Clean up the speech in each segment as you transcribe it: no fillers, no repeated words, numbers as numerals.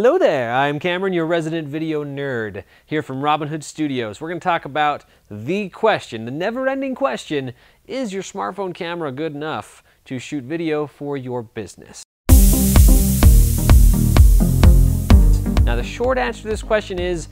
Hello there, I'm Cameron, your resident video nerd, here from Robin Hood Studios. We're going to talk about the question, the never-ending question, is your smartphone camera good enough to shoot video for your business? Now the short answer to this question is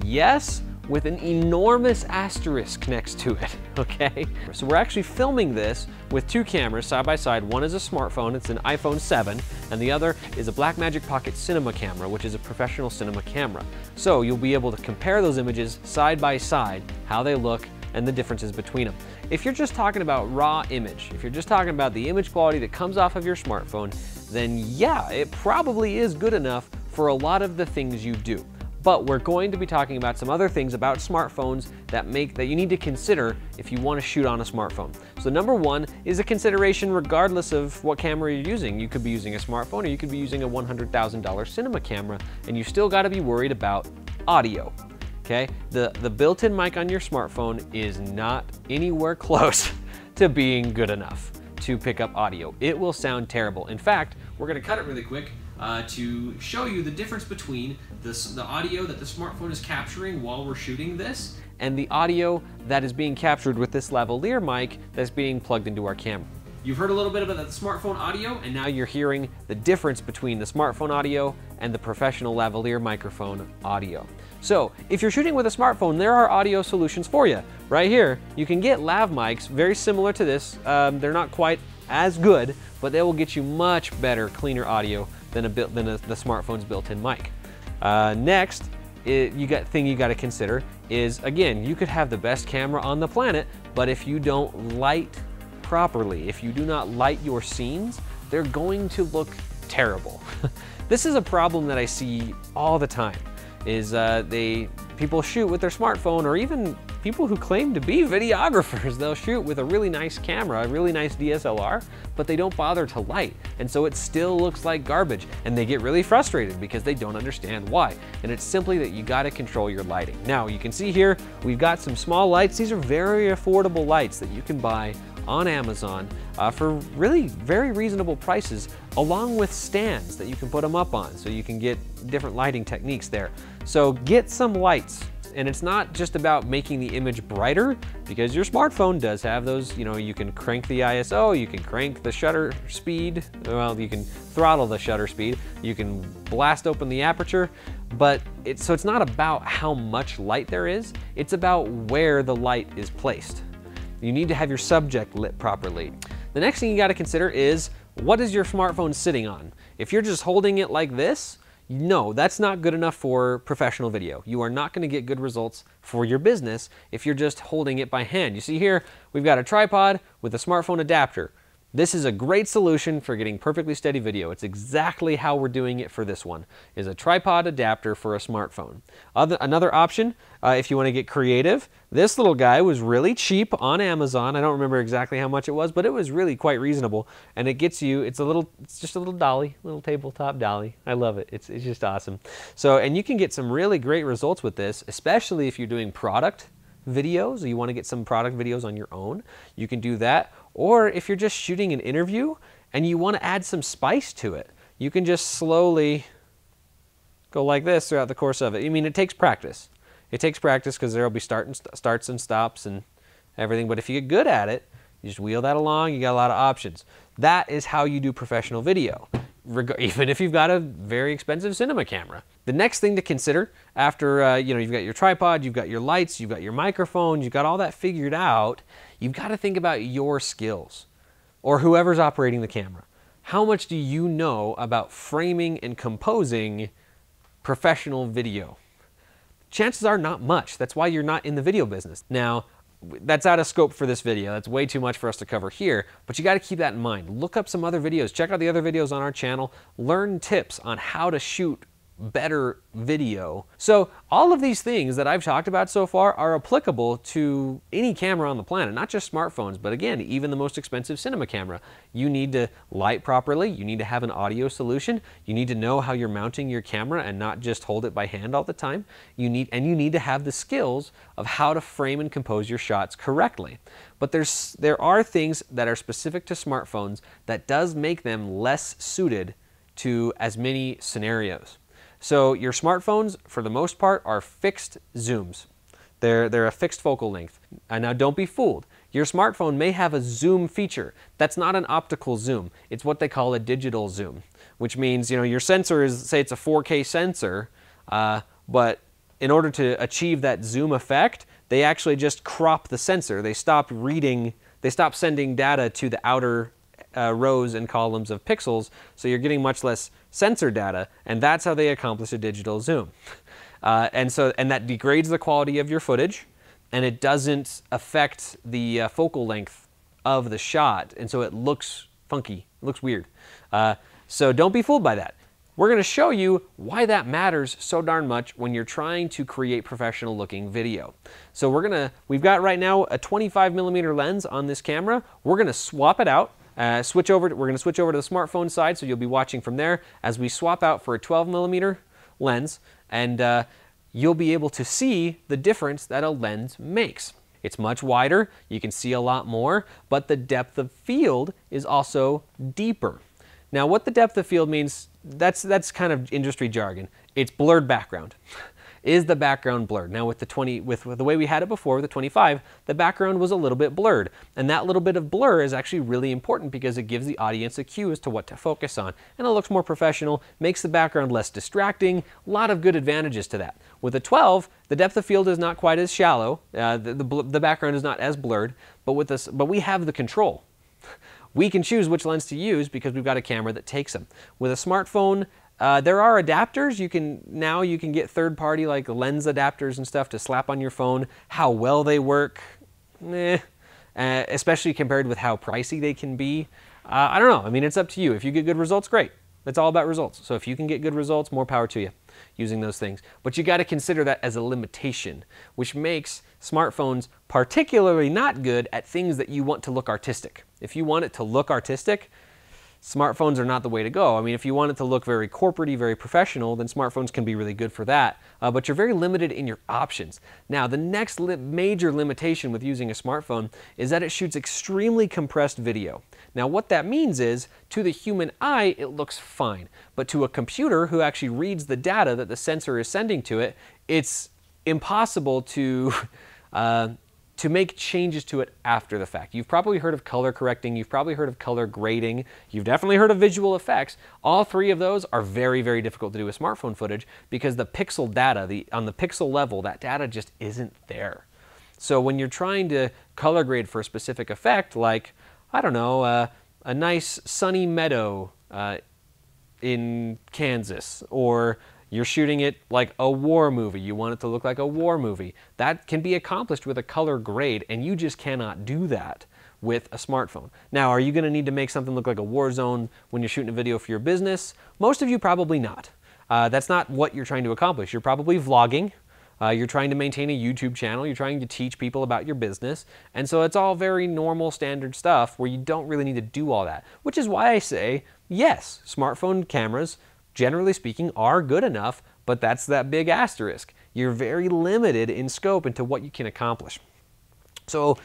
yes, with an enormous asterisk next to it, okay? So we're actually filming this with two cameras side by side. One is a smartphone, it's an iPhone 7, and the other is a Blackmagic Pocket Cinema camera, which is a professional cinema camera. So you'll be able to compare those images side by side, how they look, and the differences between them. If you're just talking about raw image, if you're just talking about the image quality that comes off of your smartphone, then yeah, it probably is good enough for a lot of the things you do. But we're going to be talking about some other things about smartphones that you need to consider if you want to shoot on a smartphone. So number one is a consideration regardless of what camera you're using. You could be using a smartphone or you could be using a $100,000 cinema camera, and you still got to be worried about audio. Okay? The built-in mic on your smartphone is not anywhere close to being good enough to pick up audio. It will sound terrible. In fact, we're going to cut it really quick to show you the difference between the audio that the smartphone is capturing while we're shooting this and the audio that is being captured with this lavalier mic that's being plugged into our camera. You've heard a little bit about the smartphone audio, and now you're hearing the difference between the smartphone audio and the professional lavalier microphone audio. So if you're shooting with a smartphone, there are audio solutions for you. Right here, you can get lav mics very similar to this. They're not quite as good, but they will get you much better, cleaner audio than the smartphone's built-in mic. Next, thing you got to consider is, again, you could have the best camera on the planet, but if you don't light properly, if you do not light your scenes, they're going to look terrible. This is a problem that I see all the time. People shoot with their smartphone, or even people who claim to be videographers, they'll shoot with a really nice camera, a really nice DSLR, but they don't bother to light, and so it still looks like garbage, and they get really frustrated because they don't understand why. And it's simply that you got to control your lighting. Now you can see here we've got some small lights. These are very affordable lights that you can buy on Amazon for really very reasonable prices, along with stands that you can put them up on, so you can get different lighting techniques there. So get some lights. And it's not just about making the image brighter, because your smartphone does have those, you can crank the ISO, you can crank the shutter speed, well, you can throttle the shutter speed, you can blast open the aperture, so it's not about how much light there is, it's about where the light is placed. You need to have your subject lit properly. The next thing you got to consider is, what is your smartphone sitting on? If you're just holding it like this, no, that's not good enough for professional video. You are not going to get good results for your business if you're just holding it by hand. You see here, we've got a tripod with a smartphone adapter. This is a great solution for getting perfectly steady video. It's exactly how we're doing it for this one, is a tripod adapter for a smartphone. Another option, if you want to get creative, this little guy was really cheap on Amazon. I don't remember exactly how much it was, but it was really quite reasonable. And it gets you, it's just a little dolly, little tabletop dolly. I love it. It's just awesome. So, and you can get some really great results with this, especially if you're doing product videos, or you want to get some product videos on your own. You can do that. Or if you're just shooting an interview and you want to add some spice to it, you can just slowly go like this throughout the course of it. I mean, it takes practice. It takes practice because there will be starts and stops and everything. But if you get good at it, you just wheel that along, you got a lot of options. That is how you do professional video, even if you've got a very expensive cinema camera. The next thing to consider after you've got your tripod, you've got your lights, you've got your microphone, you've got all that figured out, you've got to think about your skills, or whoever's operating the camera. How much do you know about framing and composing professional video? Chances are not much. That's why you're not in the video business. Now, that's out of scope for this video. That's way too much for us to cover here, but you got to keep that in mind. Look up some other videos. Check out the other videos on our channel. Learn tips on how to shoot better video. So all of these things that I've talked about so far are applicable to any camera on the planet, not just smartphones, but again, even the most expensive cinema camera. You need to light properly, you need to have an audio solution, you need to know how you're mounting your camera and not just hold it by hand all the time. You need to have the skills of how to frame and compose your shots correctly. But there are things that are specific to smartphones that does make them less suited to as many scenarios. So your smartphones, for the most part, are fixed zooms. They're a fixed focal length. And now don't be fooled. Your smartphone may have a zoom feature. That's not an optical zoom. It's what they call a digital zoom, which means, your sensor is, say it's a 4K sensor, but in order to achieve that zoom effect, they actually just crop the sensor. They stop sending data to the outer rows and columns of pixels, so you're getting much less sensor data, and that's how they accomplish a digital zoom. And that degrades the quality of your footage, and it doesn't affect the focal length of the shot, and so it looks funky, it looks weird. So don't be fooled by that. We're going to show you why that matters so darn much when you're trying to create professional looking video. So we've got right now a 25mm lens on this camera. We're going to swap it out. We're going to switch over to the smartphone side, so you'll be watching from there as we swap out for a 12mm lens, and you'll be able to see the difference that a lens makes. It's much wider, you can see a lot more, but the depth of field is also deeper. Now, what the depth of field means, that's kind of industry jargon. It's blurred background. Is the background blurred? Now with the way we had it before, with the 25, the background was a little bit blurred. And that little bit of blur is actually really important because it gives the audience a cue as to what to focus on. And it looks more professional, makes the background less distracting, a lot of good advantages to that. With the 12, the depth of field is not quite as shallow, the background is not as blurred, but we have the control. We can choose which lens to use because we've got a camera that takes them. With a smartphone, there are adapters. You can get third-party like lens adapters and stuff to slap on your phone. How well they work, especially compared with how pricey they can be. I don't know. I mean, it's up to you. If you get good results, great. It's all about results. So if you can get good results, more power to you using those things. But you got to consider that as a limitation, which makes smartphones particularly not good at things that you want to look artistic. If you want it to look artistic, smartphones are not the way to go. I mean, if you want it to look very corporate-y, very professional, then smartphones can be really good for that. But you're very limited in your options. Now, the next major limitation with using a smartphone is that it shoots extremely compressed video. Now, what that means is, to the human eye, it looks fine. But to a computer who actually reads the data that the sensor is sending to it, it's impossible to make changes to it after the fact. You've probably heard of color correcting, you've probably heard of color grading, you've definitely heard of visual effects. All three of those are very, very difficult to do with smartphone footage because the pixel data, on the pixel level, that data just isn't there. So when you're trying to color grade for a specific effect, like, I don't know, a nice sunny meadow in Kansas, or you're shooting it like a war movie. You want it to look like a war movie. That can be accomplished with a color grade, and you just cannot do that with a smartphone. Now, are you going to need to make something look like a war zone when you're shooting a video for your business? Most of you probably not. That's not what you're trying to accomplish. You're probably vlogging. You're trying to maintain a YouTube channel. You're trying to teach people about your business. And so it's all very normal, standard stuff where you don't really need to do all that, which is why I say, yes, smartphone cameras, generally speaking, are good enough, but that's that big asterisk. You're very limited in scope into what you can accomplish. So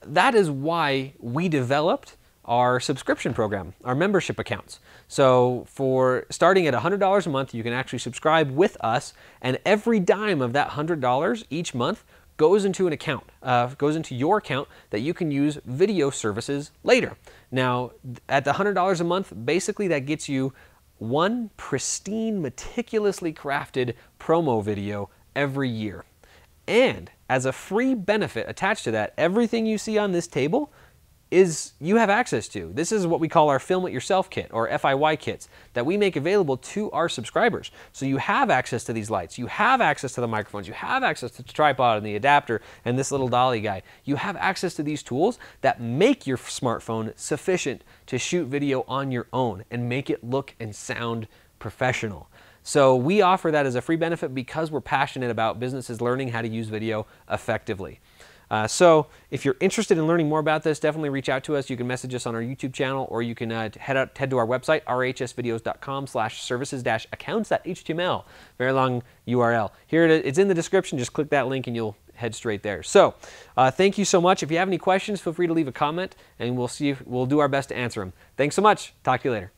that is why we developed our subscription program, our membership accounts. So for starting at $100 a month, you can actually subscribe with us, and every dime of that $100 each month goes into an account, goes into your account that you can use video services later. Now, at the $100 a month, basically that gets you one pristine, meticulously crafted promo video every year. And as a free benefit attached to that, everything you see on this table you have access to. This is what we call our Film It Yourself kit, or FIY kits, that we make available to our subscribers. So you have access to these lights, you have access to the microphones, you have access to the tripod and the adapter and this little dolly guy. You have access to these tools that make your smartphone sufficient to shoot video on your own and make it look and sound professional. So we offer that as a free benefit because we're passionate about businesses learning how to use video effectively. So if you're interested in learning more about this, definitely reach out to us. You can message us on our YouTube channel, or you can head to our website, rhsvideos.com/services-accounts.html. Very long URL. Here it is. It's in the description. Just click that link and you'll head straight there. So thank you so much. If you have any questions, feel free to leave a comment, and we'll do our best to answer them. Thanks so much. Talk to you later.